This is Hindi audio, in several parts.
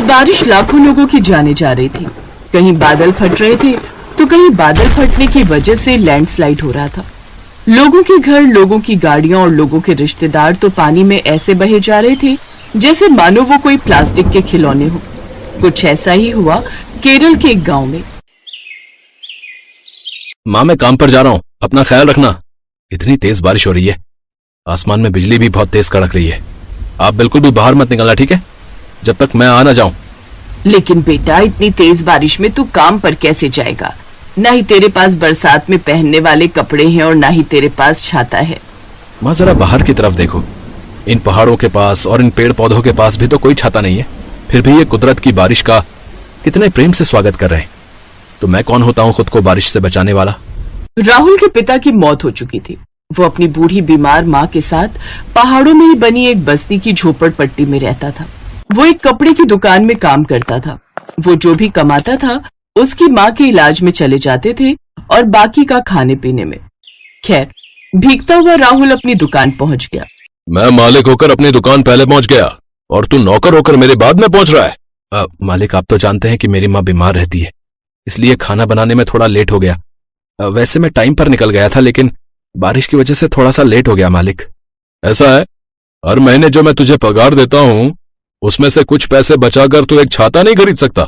इस बारिश लाखों लोगों की जाने जा रही थी। कहीं बादल फट रहे थे तो कहीं बादल फटने की वजह से लैंडस्लाइड हो रहा था। लोगों के घर, लोगों की गाड़ियां और लोगों के रिश्तेदार तो पानी में ऐसे बहे जा रहे थे जैसे मानो वो कोई प्लास्टिक के खिलौने हो। कुछ ऐसा ही हुआ केरल के एक गांव में। माँ, मैं काम पर जा रहा हूँ, अपना ख्याल रखना। इतनी तेज बारिश हो रही है, आसमान में बिजली भी बहुत तेज कड़क रही है। आप बिल्कुल भी बाहर मत निकलना, ठीक है, जब तक मैं आ ना जाऊं। लेकिन बेटा, इतनी तेज बारिश में तू काम पर कैसे जाएगा? ना ही तेरे पास बरसात में पहनने वाले कपड़े हैं और ना ही तेरे पास छाता है। माँ, जरा बाहर की तरफ देखो। इन पहाड़ों के पास और इन पेड़ पौधों के पास भी तो कोई छाता नहीं है, फिर भी ये कुदरत की बारिश का कितने प्रेम से स्वागत कर रहे हैं। तो मैं कौन होता हूँ खुद को बारिश से बचाने वाला? राहुल के पिता की मौत हो चुकी थी। वो अपनी बूढ़ी बीमार माँ के साथ पहाड़ों में ही बनी एक बस्ती की झोपड़पट्टी में रहता था। वो एक कपड़े की दुकान में काम करता था। वो जो भी कमाता था उसकी माँ के इलाज में चले जाते थे और बाकी का खाने पीने में। खैर, भीगता हुआ राहुल अपनी दुकान पहुंच गया। मैं मालिक होकर अपनी दुकान पहले पहुंच गया और तू नौकर होकर मेरे बाद में पहुंच रहा है। मालिक, आप तो जानते हैं कि मेरी माँ बीमार रहती है, इसलिए खाना बनाने में थोड़ा लेट हो गया। वैसे मैं टाइम पर निकल गया था, लेकिन बारिश की वजह से थोड़ा सा लेट हो गया मालिक। ऐसा है? हर महीने जो मैं तुझे पगार देता हूँ उसमें से कुछ पैसे बचाकर तू एक छाता नहीं खरीद सकता?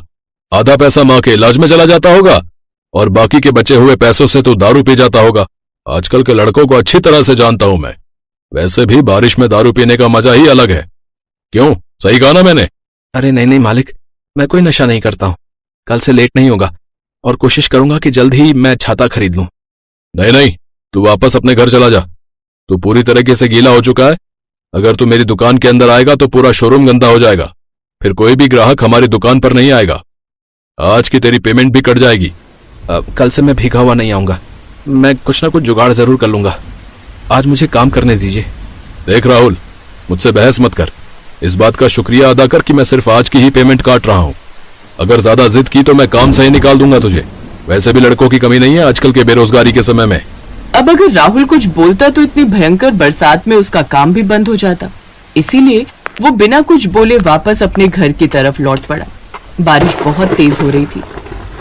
आधा पैसा माँ के इलाज में चला जाता होगा और बाकी के बचे हुए पैसों से तू दारू पी जाता होगा। आजकल के लड़कों को अच्छी तरह से जानता हूं मैं। वैसे भी बारिश में दारू पीने का मजा ही अलग है। क्यों, सही कहा ना मैंने? अरे नहीं नहीं मालिक, मैं कोई नशा नहीं करता हूँ। कल से लेट नहीं होगा और कोशिश करूंगा कि जल्द ही मैं छाता खरीद लूं। नहीं नहीं, तू वापस अपने घर चला जा। तू पूरी तरीके से गीला हो चुका है। अगर तू मेरी दुकान के अंदर आएगा तो पूरा शोरूम गंदा हो जाएगा, फिर कोई भी ग्राहक हमारी दुकान पर नहीं आएगा। आज की तेरी पेमेंट भी कट जाएगी। कल से मैं भीगा हुआ नहीं आऊंगा, मैं कुछ ना कुछ जुगाड़ जरूर कर लूंगा। आज मुझे काम करने दीजिए। देख राहुल, मुझसे बहस मत कर। इस बात का शुक्रिया अदा कर कि मैं सिर्फ आज की ही पेमेंट काट रहा हूं। अगर ज्यादा जिद की तो मैं काम से ही निकाल दूंगा तुझे। वैसे भी लड़कों की कमी नहीं है आजकल के बेरोजगारी के समय में। अब अगर राहुल कुछ बोलता तो इतनी भयंकर बरसात में उसका काम भी बंद हो जाता। इसीलिए वो बिना कुछ बोले वापस अपने घर की तरफ लौट पड़ा। बारिश बहुत तेज हो रही थी।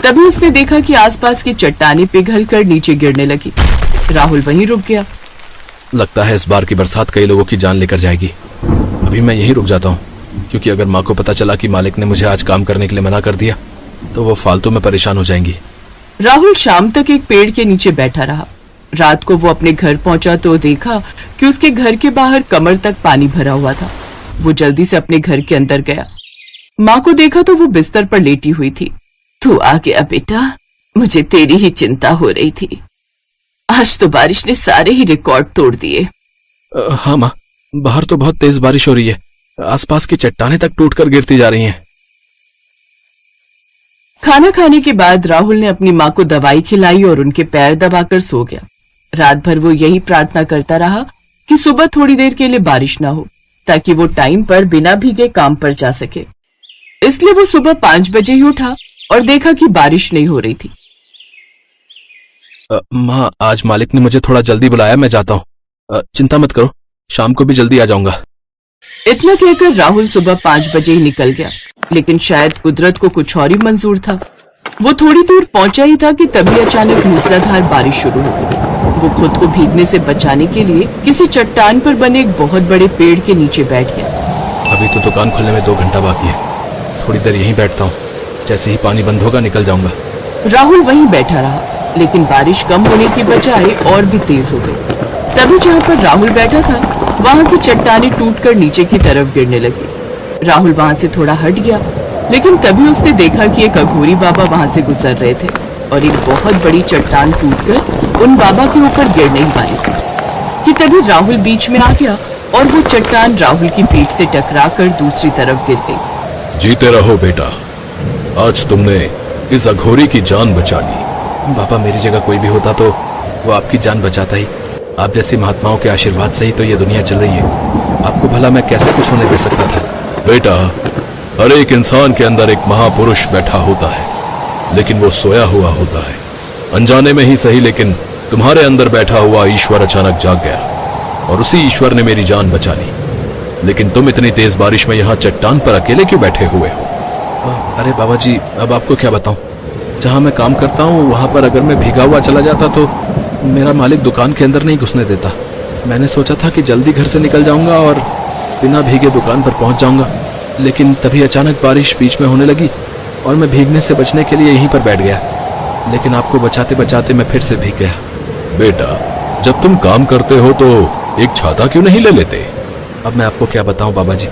तभी उसने देखा कि आसपास की चट्टानें पिघलकर नीचे गिरने लगी। राहुल वहीं रुक गया। लगता है इस बार की बरसात कई लोगों की जान लेकर जाएगी। अभी मैं यहीं रुक जाता हूँ, क्योंकि अगर माँ को पता चला कि मालिक ने मुझे आज काम करने के लिए मना कर दिया तो वो फालतू में परेशान हो जाएंगी। राहुल शाम तक एक पेड़ के नीचे बैठा रहा। रात को वो अपने घर पहुंचा तो देखा कि उसके घर के बाहर कमर तक पानी भरा हुआ था। वो जल्दी से अपने घर के अंदर गया। माँ को देखा तो वो बिस्तर पर लेटी हुई थी। तू आ गया बेटा, मुझे तेरी ही चिंता हो रही थी। आज तो बारिश ने सारे ही रिकॉर्ड तोड़ दिए। हाँ माँ, बाहर तो बहुत तेज बारिश हो रही है। आसपास की चट्टानें तक टूटकर गिरती जा रही हैं। खाना खाने के बाद राहुल ने अपनी माँ को दवाई खिलाई और उनके पैर दबाकर सो गया। रात भर वो यही प्रार्थना करता रहा कि सुबह थोड़ी देर के लिए बारिश ना हो, ताकि वो टाइम पर बिना भीगे काम पर जा सके। इसलिए वो सुबह 5 बजे ही उठा और देखा कि बारिश नहीं हो रही थी। माँ, आज मालिक ने मुझे थोड़ा जल्दी बुलाया, मैं जाता हूँ। चिंता मत करो, शाम को भी जल्दी आ जाऊंगा। इतना कहकर राहुल सुबह 5 बजे ही निकल गया, लेकिन शायद कुदरत को कुछ और ही मंजूर था। वो थोड़ी दूर पहुंचा ही था कि तभी अचानक मूसलाधार बारिश शुरू हो गई। वो खुद को भीगने से बचाने के लिए किसी चट्टान पर बने एक बहुत बड़े पेड़ के नीचे बैठ गया। अभी तो दुकान खुलने में 2 घंटा बाकी है, थोड़ी देर यहीं बैठता हूँ। जैसे ही पानी बंद होगा निकल जाऊंगा। राहुल वहीं बैठा रहा, लेकिन बारिश कम होने की बजाय और भी तेज हो गई। तभी जहाँ पर राहुल बैठा था वहाँ की चट्टानें टूटकर नीचे की तरफ गिरने लगी। राहुल वहाँ से थोड़ा हट गया, लेकिन तभी उसने देखा कि एक अघोरी बाबा वहाँ से गुजर रहे थे और एक बहुत बड़ी चट्टान टूटकर उन बाबा के ऊपर गिरने ही वाली थी कि तभी राहुल बीच में आ गया और वो चट्टान राहुल की पीठ से टकराकर दूसरी तरफ गिर गई। जीते रहो बेटा, आज तुमने इस अघोरी की जान बचा ली। बाबा, मेरी जगह कोई भी होता तो वो आपकी जान बचाता ही। आप जैसी महात्माओं के आशीर्वाद से ही तो ये दुनिया चल रही है। आपको भला मैं कैसे कुछ होने दे सकता था? बेटा, हर एक इंसान के अंदर एक महापुरुष बैठा होता है, लेकिन वो सोया हुआ होता है। अनजाने में ही सही, लेकिन तुम्हारे अंदर बैठा हुआ ईश्वर अचानक जाग गया और उसी ईश्वर ने मेरी जान बचा ली। लेकिन तुम इतनी तेज बारिश में यहाँ चट्टान पर अकेले क्यों बैठे हुए हो? अरे बाबा जी, अब आपको क्या बताऊं। जहां मैं काम करता हूं वहां पर अगर मैं भीगा हुआ चला जाता तो मेरा मालिक दुकान के अंदर नहीं घुसने देता। मैंने सोचा था कि जल्दी घर से निकल जाऊंगा और बिना भीगे दुकान पर पहुंच जाऊंगा, लेकिन तभी अचानक बारिश बीच में होने लगी और मैं भीगने से बचने के लिए यहीं पर बैठ गया। लेकिन आपको बचाते बचाते मैं फिर से भीग गया। बेटा, जब तुम काम करते हो तो एक छाता क्यों नहीं ले लेते? अब मैं आपको क्या बताऊं बाबा जी।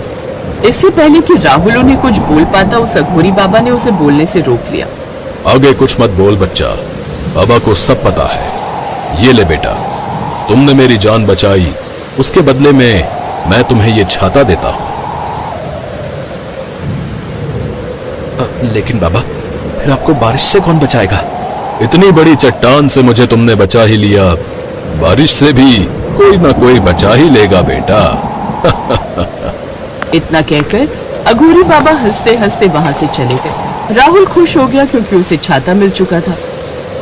इससे पहले कि राहुल उन्हें कुछ बोल पाता, उस अघोरी बाबा ने उसे बोलने से रोक लिया। आगे कुछ मत बोल बच्चा, बाबा को सब पता है। ये ले बेटा, तुमने मेरी जान बचाई, उसके बदले में मैं तुम्हें ये छाता देता हूं। लेकिन बाबा, फिर आपको बारिश से कौन बचाएगा? इतनी बड़ी चट्टान से मुझे तुमने बचा ही लिया, बारिश से भी कोई ना कोई बचा ही लेगा बेटा। इतना कहकर अघोरी बाबा हंसते हंसते वहां से चले गए। राहुल खुश हो गया क्योंकि उसे छाता मिल चुका था,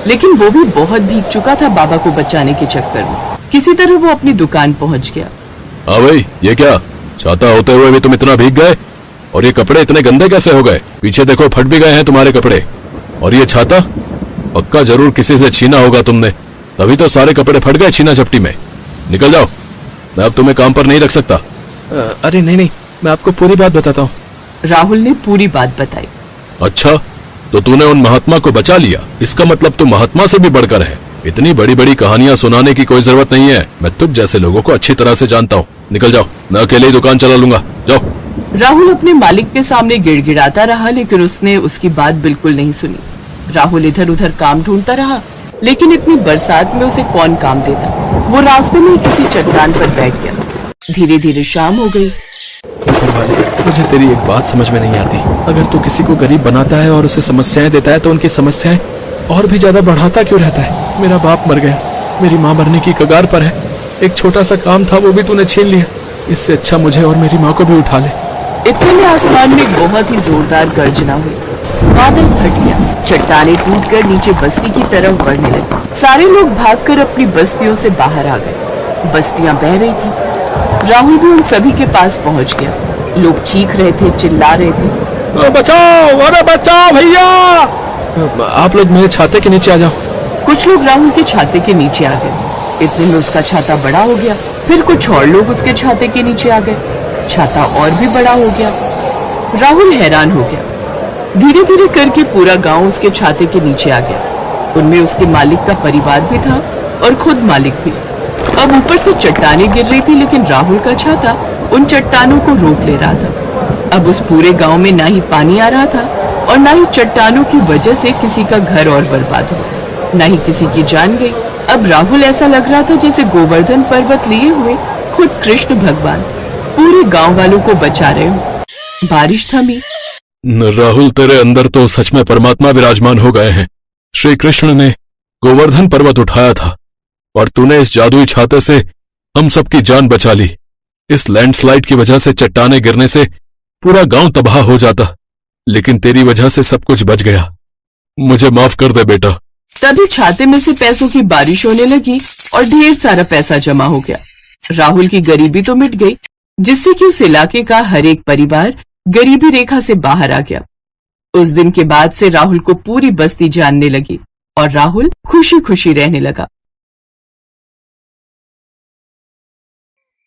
लेकिन वो भी बहुत भीग चुका था बाबा को बचाने के चक्कर में। किसी तरह वो अपनी दुकान पहुंच गया। हाँ भाई, ये क्या, छाता होते हुए भी तुम इतना भीग गए? और ये कपड़े इतने गंदे कैसे हो गए? पीछे देखो, फट भी गए हैं तुम्हारे कपड़े। और ये छाता पक्का जरूर किसी से छीना होगा तुमने, तभी तो सारे कपड़े फट गए छीना झपटी में। निकल जाओ, मैं अब तुम्हें काम पर नहीं रख सकता। अरे नहीं नहीं, मैं आपको पूरी बात बताता हूँ। राहुल ने पूरी बात बताई। अच्छा, तो तूने उन महात्मा को बचा लिया, इसका मतलब तू महात्मा से भी बढ़कर है। इतनी बड़ी बड़ी कहानियां सुनाने की कोई जरूरत नहीं है, मैं तुझ जैसे लोगों को अच्छी तरह से जानता हूँ। निकल जाओ, मैं अकेले ही दुकान चला लूंगा, जाओ। राहुल अपने मालिक के सामने गिड़गिड़ाता रहा, लेकिन उसने उसकी बात बिल्कुल नहीं सुनी। राहुल इधर उधर काम ढूंढता रहा, लेकिन इतनी बरसात में उसे कौन काम देता। वो रास्ते में किसी चट्टान पर बैठ गया। धीरे धीरे शाम हो गई। ऊपर वाले, मुझे तेरी एक बात समझ में नहीं आती। अगर तू किसी को गरीब बनाता है और उसे समस्याएं देता है तो उनकी समस्याएं और भी ज्यादा बढ़ाता क्यों रहता है? मेरा बाप मर गया, मेरी माँ मरने की कगार पर है, एक छोटा सा काम था वो भी तूने छीन लिया। इससे अच्छा मुझे और मेरी माँ को भी उठा ले। इतने में आसमान में एक बहुत ही जोरदार गर्जना हुई। बादल फट गया, चट्टानें टूटकर नीचे बस्ती की तरफ बढ़ने लगी। सारे लोग भागकर अपनी बस्तियों से बाहर आ गए। बस्तियां बह रही थी। राहुल भी उन सभी के पास पहुंच गया। लोग चीख रहे थे, चिल्ला रहे थे, बचाओ, अरे बचाओ भैया, आप लोग मेरे छाते के नीचे आ जाओ। कुछ लोग राहुल के छाते के नीचे आ गए। इतने में उसका छाता बड़ा हो गया। फिर कुछ और लोग उसके छाते के नीचे आ गए। छाता और भी बड़ा हो गया। राहुल हैरान हो गया। धीरे धीरे करके पूरा गांव उसके छाते के नीचे आ गया। उनमें उसके मालिक का परिवार भी था और खुद मालिक भी। अब ऊपर से चट्टानें गिर रही थी, लेकिन राहुल का छाता उन चट्टानों को रोक ले रहा था। अब उस पूरे गांव में ना ही पानी आ रहा था और ना ही चट्टानों की वजह से किसी का घर और बर्बाद हुआ, ना ही किसी की जान गई। अब राहुल ऐसा लग रहा था जैसे गोवर्धन पर्वत लिए हुए खुद कृष्ण भगवान पूरे गांव वालों को बचा रहे हो। बारिश थमी। राहुल, तेरे अंदर तो सच में परमात्मा विराजमान हो गए हैं। श्री कृष्ण ने गोवर्धन पर्वत उठाया था और तूने इस जादुई छाते से हम सबकी जान बचा ली। इस लैंडस्लाइड की वजह से चट्टाने गिरने से पूरा गांव तबाह हो जाता, लेकिन तेरी वजह से सब कुछ बच गया। मुझे माफ कर दे बेटा। तभी छाते में से पैसों की बारिश होने लगी और ढेर सारा पैसा जमा हो गया। राहुल की गरीबी तो मिट गई, जिससे कि उस इलाके का हर एक परिवार गरीबी रेखा से बाहर आ गया। उस दिन के बाद से राहुल को पूरी बस्ती जानने लगी और राहुल खुशी खुशी रहने लगा।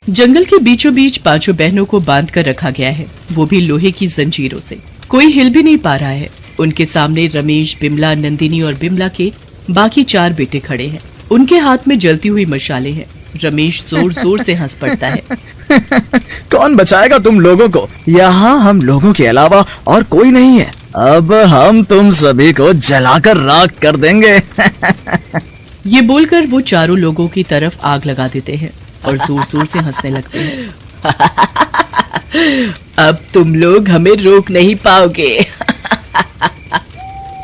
जंगल के बीचों बीच 5 बहनों को बांध कर रखा गया है, वो भी लोहे की जंजीरों से। कोई हिल भी नहीं पा रहा है। उनके सामने रमेश, बिमला, नंदिनी और बिमला के बाकी 4 बेटे खड़े हैं। उनके हाथ में जलती हुई मशालें हैं। रमेश जोर जोर से हंस पड़ता है। कौन बचाएगा तुम लोगों को? यहाँ हम लोगों के अलावा और कोई नहीं है। अब हम तुम सभी को जलाकर राख कर देंगे। ये बोलकर वो चारों लोगों की तरफ आग लगा देते हैं और जोर जोर से हंसने लगते हैं। अब तुम लोग हमें रोक नहीं पाओगे।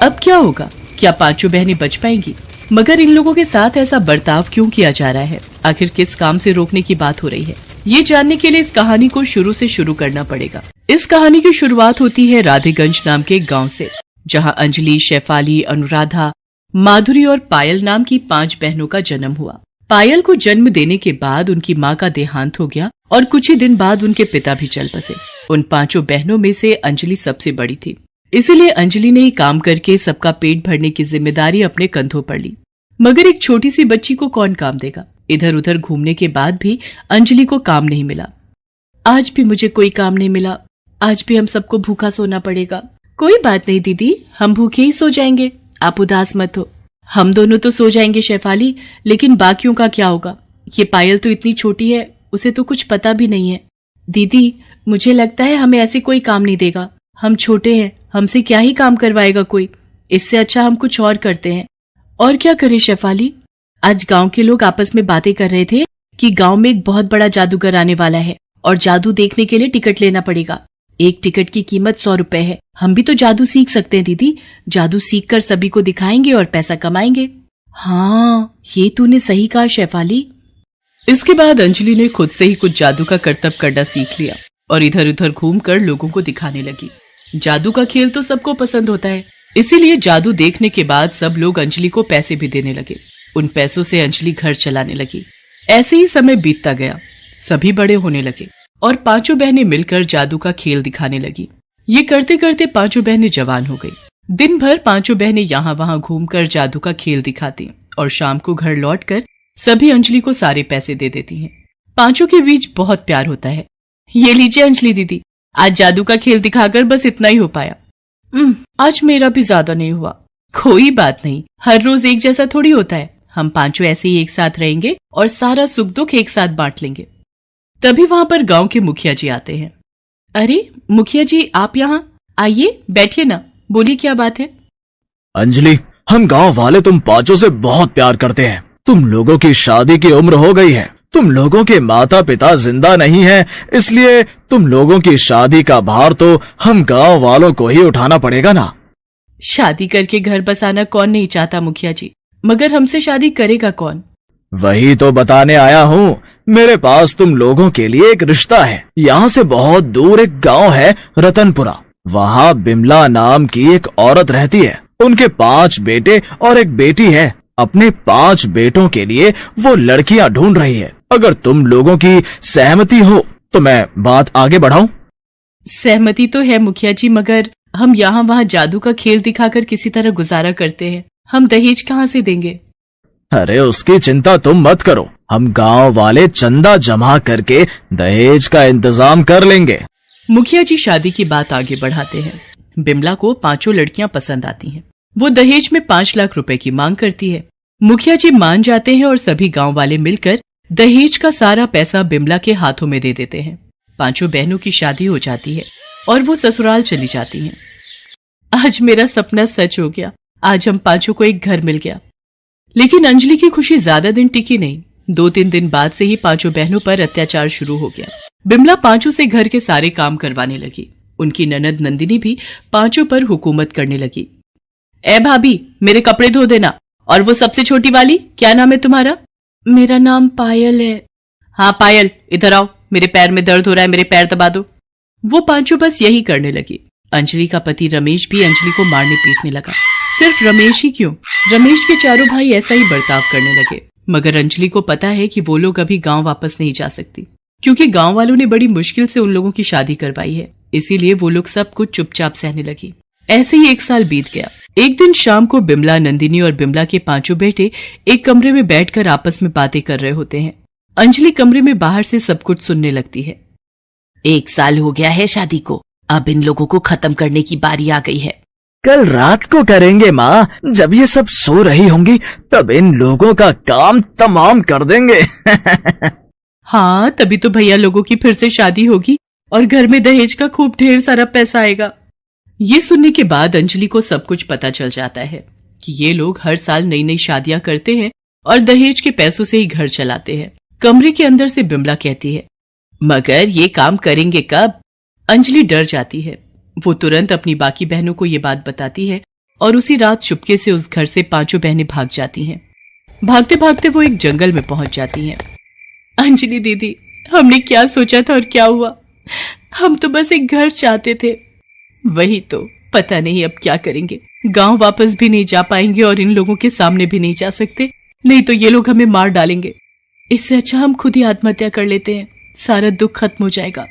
अब क्या होगा? क्या 5 बहनें बच पाएंगी? मगर इन लोगों के साथ ऐसा बर्ताव क्यों किया जा रहा है? आखिर किस काम से रोकने की बात हो रही है? ये जानने के लिए इस कहानी को शुरू से शुरू करना पड़ेगा। इस कहानी की शुरुआत होती है राधेगंज नाम के गांव से, जहां अंजलि, शेफाली, अनुराधा, माधुरी और पायल नाम की 5 बहनों का जन्म हुआ। पायल को जन्म देने के बाद उनकी माँ का देहांत हो गया और कुछ ही दिन बाद उनके पिता भी चल बसे। उन 5 बहनों में से अंजलि सबसे बड़ी थी। इसीलिए अंजलि ने ही काम करके सबका पेट भरने की जिम्मेदारी अपने कंधों पर ली। मगर एक छोटी सी बच्ची को कौन काम देगा? इधर उधर घूमने के बाद भी अंजलि को काम नहीं मिला। आज भी मुझे कोई काम नहीं मिला, आज भी हम सबको भूखा सोना पड़ेगा। कोई बात नहीं दीदी, हम भूखे ही सो जाएंगे, आप उदास मत हो। हम दोनों तो सो जाएंगे शेफाली, लेकिन बाकियों का क्या होगा? ये पायल तो इतनी छोटी है, उसे तो कुछ पता भी नहीं है। दीदी, मुझे लगता है हमें ऐसे कोई काम नहीं देगा। हम छोटे हैं, हमसे क्या ही काम करवाएगा कोई। इससे अच्छा हम कुछ और करते हैं। और क्या करें शेफाली? आज गांव के लोग आपस में बातें कर रहे थे कि गांव में एक बहुत बड़ा जादूगर आने वाला है और जादू देखने के लिए टिकट लेना पड़ेगा। एक टिकट की कीमत 100 रुपए है। हम भी तो जादू सीख सकते हैं दीदी। जादू सीख कर सभी को दिखाएंगे और पैसा कमाएंगे। हाँ, ये तूने सही कहा शेफाली। इसके बाद अंजलि ने खुद से ही कुछ जादू का करतब करना सीख लिया और इधर उधर घूमकर लोगों को दिखाने लगी। जादू का खेल तो सबको पसंद होता है, इसीलिए जादू देखने के बाद सब लोग अंजलि को पैसे भी देने लगे। उन पैसों से अंजलि घर चलाने लगी। ऐसे ही समय बीतता गया, सभी बड़े होने लगे और पांचों बहनें मिलकर जादू का खेल दिखाने लगी। ये करते करते पांचों बहनें जवान हो गई। दिन भर पांचों बहनें यहाँ वहां घूमकर जादू का खेल दिखाती और शाम को घर लौटकर सभी अंजलि को सारे पैसे दे देती हैं। पांचों के बीच बहुत प्यार होता है। ये लीजिए अंजलि दीदी, आज जादू का खेल दिखाकर बस इतना ही हो पाया। आज मेरा भी ज्यादा नहीं हुआ। कोई बात नहीं, हर रोज एक जैसा थोड़ी होता है। हम पांचों ऐसे ही एक साथ रहेंगे और सारा सुख दुख एक साथ बांट लेंगे। तभी वहां पर गांव के मुखिया जी आते हैं। अरे मुखिया जी, आप यहाँ आइए, बैठिए ना, बोलिए क्या बात है? अंजलि, हम गांव वाले तुम पांचों से बहुत प्यार करते हैं। तुम लोगों की शादी की उम्र हो गई है, तुम लोगों के माता पिता जिंदा नहीं हैं, इसलिए तुम लोगों की शादी का भार तो हम गांव वालों को ही उठाना पड़ेगा ना। शादी करके घर बसाना कौन नहीं चाहता मुखिया जी, मगर हमसे शादी करेगा कौन? वही तो बताने आया हूँ। मेरे पास तुम लोगों के लिए एक रिश्ता है। यहाँ से बहुत दूर एक गांव है रतनपुरा, वहाँ बिमला नाम की एक औरत रहती है। उनके 5 बेटे और एक बेटी है। अपने 5 बेटों के लिए वो लड़कियां ढूंढ रही है। अगर तुम लोगों की सहमति हो तो मैं बात आगे बढ़ाऊं? सहमति तो है मुखिया जी, मगर हम यहाँ वहाँ जादू का खेल दिखाकर किसी तरह गुजारा करते हैं। हम दहेज कहाँ से देंगे? अरे उसकी चिंता तुम मत करो, हम गांव वाले चंदा जमा करके दहेज का इंतजाम कर लेंगे। मुखिया जी शादी की बात आगे बढ़ाते हैं। बिमला को 5 लड़कियां पसंद आती हैं। वो दहेज में 5 लाख रुपए की मांग करती है। मुखिया जी मान जाते हैं और सभी गांव वाले मिलकर दहेज का सारा पैसा बिमला के हाथों में दे देते हैं। 5 बहनों की शादी हो जाती है और वो ससुराल चली जाती हैं। आज मेरा सपना सच हो गया। आज हम 5 को एक घर मिल गया। लेकिन अंजलि की खुशी ज्यादा दिन टिकी नहीं। 2-3 दिन बाद से ही 5 बहनों पर अत्याचार शुरू हो गया। बिमला 5 से घर के सारे काम करवाने लगी। उनकी ननद नंदिनी भी 5 पर हुकूमत करने लगी। ए भाभी, मेरे कपड़े धो देना। और वो सबसे छोटी वाली, क्या नाम है तुम्हारा? मेरा नाम पायल है। हाँ पायल, इधर आओ, मेरे पैर में दर्द हो रहा है, मेरे पैर दबा दो। वो 5 बस यही करने लगी। अंजलि का पति रमेश भी अंजलि को मारने पीटने लगा। सिर्फ रमेश ही क्यों, रमेश के चारों भाई ऐसा ही बर्ताव करने लगे। मगर अंजलि को पता है कि वो लोग अभी गांव वापस नहीं जा सकती, क्योंकि गांव वालों ने बड़ी मुश्किल से उन लोगों की शादी करवाई है। इसीलिए वो लोग सब कुछ चुपचाप सहने लगी। ऐसे ही 1 साल बीत गया। एक दिन शाम को बिमला, नंदिनी और बिमला के 5 बेटे एक कमरे में बैठकर आपस में बातें कर रहे होते हैं। अंजलि कमरे में बाहर से सब कुछ सुनने लगती है। 1 साल हो गया है शादी को, अब इन लोगों को खत्म करने की बारी आ गई है। कल रात को करेंगे माँ, जब ये सब सो रही होंगी तब इन लोगों का काम तमाम कर देंगे। हाँ, तभी तो भैया लोगों की फिर से शादी होगी और घर में दहेज का खूब ढेर सारा पैसा आएगा। ये सुनने के बाद अंजलि को सब कुछ पता चल जाता है कि ये लोग हर साल नई नई शादियां करते हैं और दहेज के पैसों से ही घर चलाते हैं। कमरे के अंदर से बिमला कहती है, मगर ये काम करेंगे कब? अंजलि डर जाती है। वो तुरंत अपनी बाकी बहनों को ये बात बताती है और उसी रात चुपके से उस घर से 5 बहनें भाग जाती हैं। भागते भागते वो एक जंगल में पहुंच जाती हैं। अंजलि दीदी, हमने क्या सोचा था और क्या हुआ? हम तो बस एक घर चाहते थे। वही तो, पता नहीं अब क्या करेंगे। गांव वापस भी नहीं जा पाएंगे और इन लोगों के सामने भी नहीं जा सकते, नहीं तो ये लोग हमें मार डालेंगे। इससे अच्छा हम खुद ही आत्महत्या कर लेते हैं, सारा दुख खत्म हो जाएगा।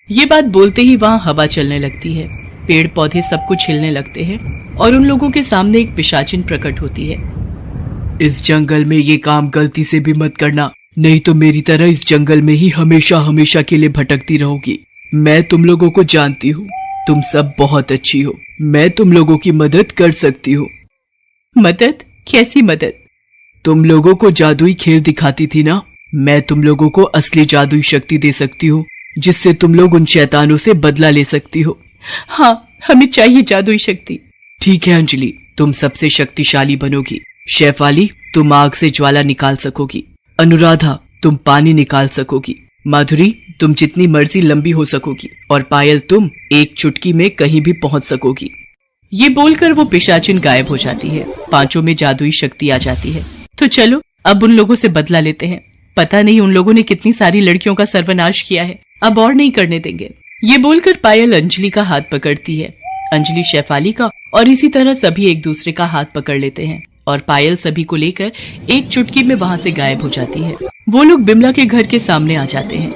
ये बात बोलते ही वहां हवा चलने लगती है। पेड़ पौधे सब कुछ हिलने लगते हैं और उन लोगों के सामने एक पिशाचिन प्रकट होती है। इस जंगल में ये काम गलती से भी मत करना, नहीं तो मेरी तरह इस जंगल में ही हमेशा हमेशा के लिए भटकती रहोगी। मैं तुम लोगों को जानती हूँ, तुम सब बहुत अच्छी हो, मैं तुम लोगों की मदद कर सकती हूँ। मदद? कैसी मदद? तुम लोगों को जादुई खेल दिखाती थी ना, मैं तुम लोगों को असली जादुई शक्ति दे सकती हूँ, जिससे तुम लोग उन शैतानों से बदला ले सकती हो। हाँ, हमें चाहिए जादुई शक्ति। ठीक है अंजलि, तुम सबसे शक्तिशाली बनोगी। शेफाली, तुम आग से ज्वाला निकाल सकोगी। अनुराधा, तुम पानी निकाल सकोगी। माधुरी, तुम जितनी मर्जी लंबी हो सकोगी। और पायल, तुम एक चुटकी में कहीं भी पहुंच सकोगी। ये बोलकर वो पिशाचिन गायब हो जाती है। पांचों में जादुई शक्ति आ जाती है। तो चलो अब उन लोगों से बदला लेते हैं। पता नहीं उन लोगों ने कितनी सारी लड़कियों का सर्वनाश किया है, अब और नहीं करने देंगे। ये बोलकर पायल अंजलि का हाथ पकड़ती है, अंजलि शेफाली का, और इसी तरह सभी एक दूसरे का हाथ पकड़ लेते हैं और पायल सभी को लेकर एक चुटकी में वहाँ से गायब हो जाती है। वो लोग बिमला के घर के सामने आ जाते हैं।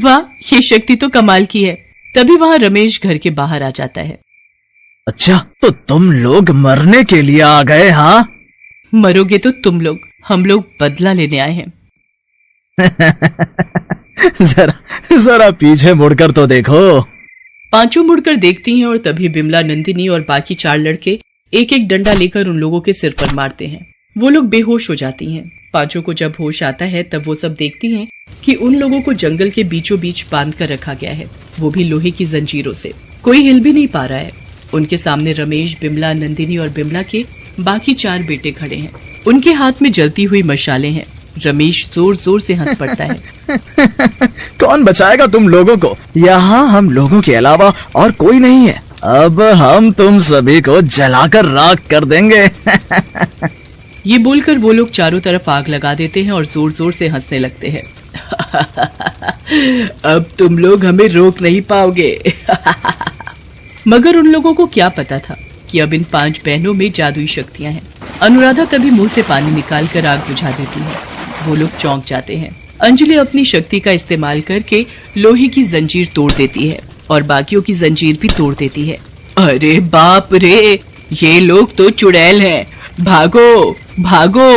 वाह, ये शक्ति तो कमाल की है। तभी वहाँ रमेश घर के बाहर आ जाता है। अच्छा, तो तुम लोग मरने के लिए आ गए? हाँ, मरोगे तो तुम लोग, हम लोग बदला लेने आए हैं। जरा पीछे मुड़कर तो देखो। पांचों मुड़कर देखती हैं और तभी बिमला, नंदिनी और बाकी 4 लड़के एक एक डंडा लेकर उन लोगों के सिर पर मारते हैं। वो लोग बेहोश हो जाती हैं। पांचों को जब होश आता है तब वो सब देखती हैं कि उन लोगों को जंगल के बीचों बीच बांध कर रखा गया है, वो भी लोहे की जंजीरों से। कोई हिल भी नहीं पा रहा है। उनके सामने रमेश, बिमला, नंदिनी और बिमला के बाकी 4 बेटे खड़े हैं। उनके हाथ में जलती हुई मशालें हैं। रमेश जोर जोर से हंस पड़ता है। कौन बचाएगा तुम लोगों को? यहाँ हम लोगों के अलावा और कोई नहीं है। अब हम तुम सभी को जलाकर राख कर देंगे। ये बोलकर वो लोग चारों तरफ आग लगा देते हैं और जोर जोर से हंसने लगते हैं। अब तुम लोग हमें रोक नहीं पाओगे। मगर उन लोगों को क्या पता था कि अब इन 5 बहनों में जादुई शक्तियां हैं। अनुराधा तभी मुंह से पानी निकालकर आग बुझा देती है। वो लोग चौंक जाते हैं। अंजलि अपनी शक्ति का इस्तेमाल करके लोहे की जंजीर तोड़ देती है और बाकियों की जंजीर भी तोड़ देती है। अरे बाप रे, ये लोग तो चुड़ैल हैं, भागो भागो।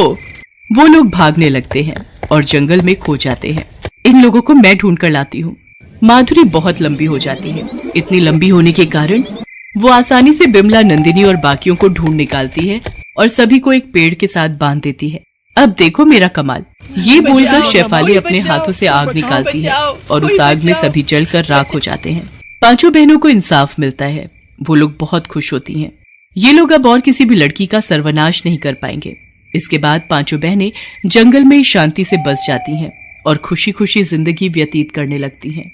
वो लोग भागने लगते हैं और जंगल में खो जाते हैं। इन लोगों को मैं ढूंढ कर लाती हूँ। माधुरी बहुत लंबी हो जाती है। इतनी लंबी होने के कारण वो आसानी से बिमला, नंदिनी और बाकियों को ढूंढ निकालती है और सभी को एक पेड़ के साथ बांध देती है। अब देखो मेरा कमाल। ये बोलकर शेफाली अपने हाथों से आग निकालती है और उस आग में सभी जलकर राख हो जाते हैं। 5 बहनों को इंसाफ मिलता है। वो लोग बहुत खुश होती हैं। ये लोग अब और किसी भी लड़की का सर्वनाश नहीं कर पाएंगे। इसके बाद 5 बहनें जंगल में शांति से बस जाती हैं और खुशी खुशी जिंदगी व्यतीत करने लगती हैं।